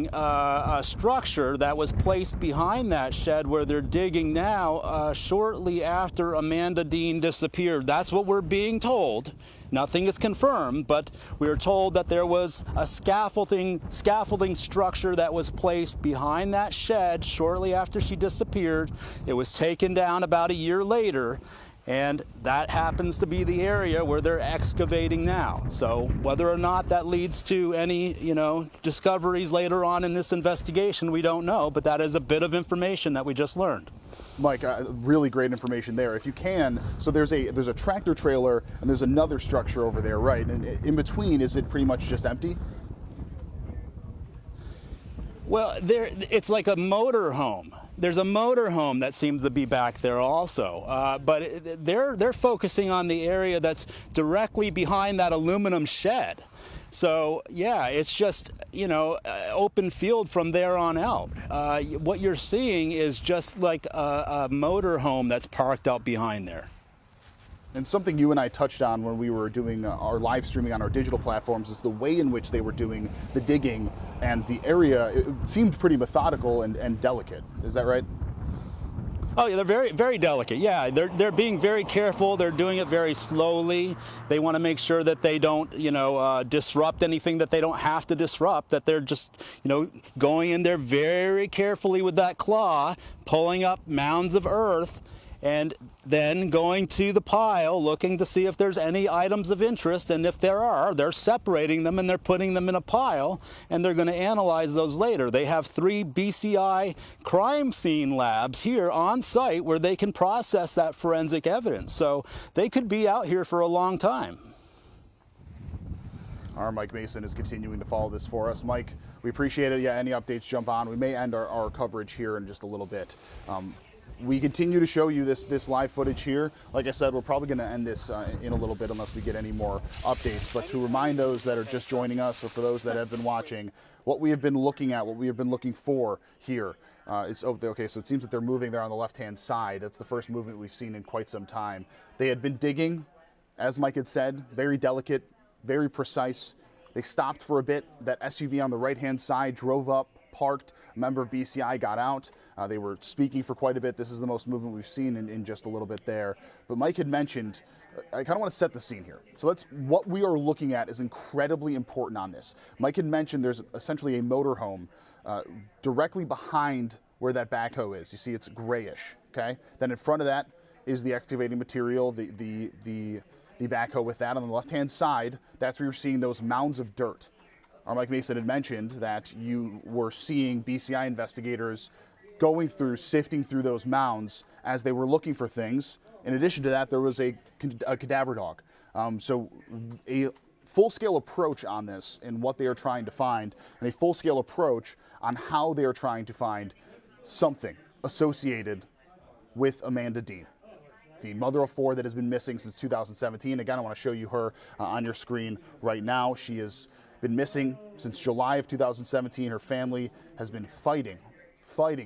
that was placed behind that shed where they're digging now shortly after Amanda Dean disappeared. That's what we're being told. Nothing is confirmed, but we are told that there was a scaffolding structure that was placed behind that shed shortly after she disappeared. It was taken down about a year later, and that happens to be the area where they're excavating now. So whether or not that leads to any, discoveries later on in this investigation, we don't know, but that is a bit of information that we just learned. Mike, really great information there. If you can, so there's a tractor trailer and there's another structure over there, right? And in between, is it pretty much just empty? Well, it's like a motor home. There's a motor home that seems to be back there also, but they're focusing on the area that's directly behind that aluminum shed. So yeah, it's just, open field from there on out. What you're seeing is just like a motor home that's parked out behind there. And something you and I touched on when we were doing our live streaming on our digital platforms is the way in which they were doing the digging, and the area, it seemed pretty methodical and delicate. Is that right? Oh yeah, they're very, very delicate. Yeah, they're being very careful. They're doing it very slowly. They want to make sure that they don't, disrupt anything that they don't have to disrupt. That they're just, going in there very carefully with that claw, pulling up mounds of earth, and then going to the pile, looking to see if there's any items of interest, and if there are, they're separating them and they're putting them in a pile, and they're going to analyze those later. They have 3 BCI crime scene labs here on site where they can process that forensic evidence. So they could be out here for a long time. Our Mike Mason is continuing to follow this for us. Mike, we appreciate it. Yeah, any updates, jump on. We may end our coverage here in just a little bit. We continue to show you this live footage here. Like I said, we're probably going to end this in a little bit unless we get any more updates. But to remind those that are just joining us, or for those that have been watching, what we have been looking at, what we have been looking for here is, okay, so it seems that they're moving there on the left-hand side. That's the first movement we've seen in quite some time. They had been digging, as Mike had said, very delicate, very precise. They stopped for a bit. That SUV on the right-hand side drove up, parked. A member of BCI got out. They were speaking for quite a bit. This is the most movement we've seen in just a little bit there. But Mike had mentioned, I kind of want to set the scene here. So what we are looking at is incredibly important on this. Mike had mentioned there's essentially a motorhome directly behind where that backhoe is. You see it's grayish, okay? Then in front of that is the excavating material, the backhoe with that. On the left-hand side, that's where you're seeing those mounds of dirt. Our Mike Mason had mentioned that you were seeing BCI investigators going through, sifting through those mounds as they were looking for things. In addition to that, there was a cadaver dog. So a full-scale approach on this and what they are trying to find, and a full-scale approach on how they are trying to find something associated with Amanda Dean, the mother of 4 that has been missing since 2017. Again, I want to show you her on your screen right now. She has been missing since July of 2017. Her family has been fighting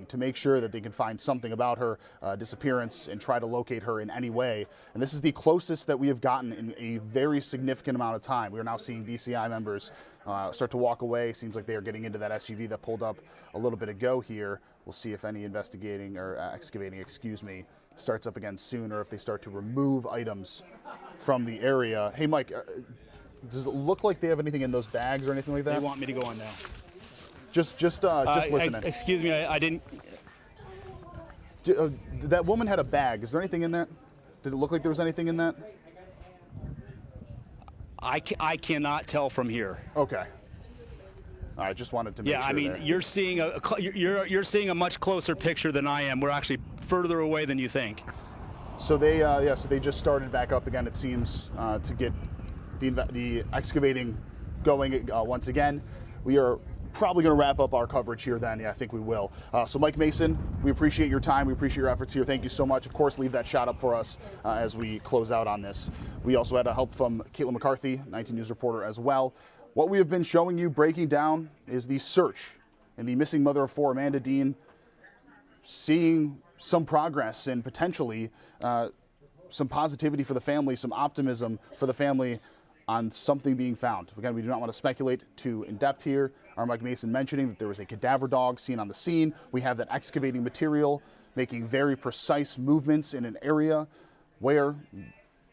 to make sure that they can find something about her disappearance and try to locate her in any way. And this is the closest that we have gotten in a very significant amount of time. We are now seeing BCI members start to walk away. Seems like they are getting into that SUV that pulled up a little bit ago here. We'll see if any investigating or excavating, starts up again soon, or if they start to remove items from the area. Hey, Mike, does it look like they have anything in those bags or anything like that? They want me to go in now. Just listening. Excuse me, I didn't. That woman had a bag. Is there anything in that? Did it look like there was anything in that? I cannot tell from here. Okay. I just wanted to make sure. Yeah, I mean, there. you're seeing a much closer picture than I am. We're actually further away than you think. So they they just started back up again. It seems to get the excavating going once again. We are probably going to wrap up our coverage here then. Yeah, I think we will. So Mike Mason, we appreciate your time. We appreciate your efforts here. Thank you so much. Of course, leave that shot up for us as we close out on this. We also had help from Caitlin McCarthy, 19 News reporter as well. What we have been showing you, breaking down, is the search and the missing mother of 4, Amanda Dean, seeing some progress and potentially some positivity for the family, some optimism for the family on something being found. Again, we do not want to speculate too in depth here. Our Mike Mason mentioning that there was a cadaver dog seen on the scene. We have that excavating material making very precise movements in an area where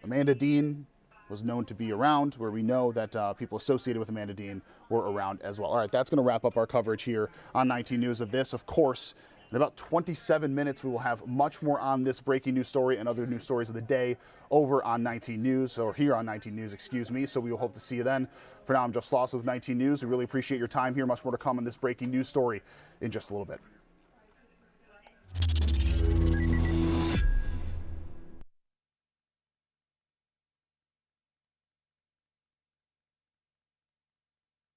Amanda Dean was known to be around, where we know that people associated with Amanda Dean were around as well. All right, that's going to wrap up our coverage here on 19 News of this. Of course, in about 27 minutes, we will have much more on this breaking news story and other news stories of the day over on 19 News, or here on 19 News, excuse me. So we will hope to see you then. For now, I'm Jeff Slauson with 19 News. We really appreciate your time here. Much more to come on this breaking news story in just a little bit.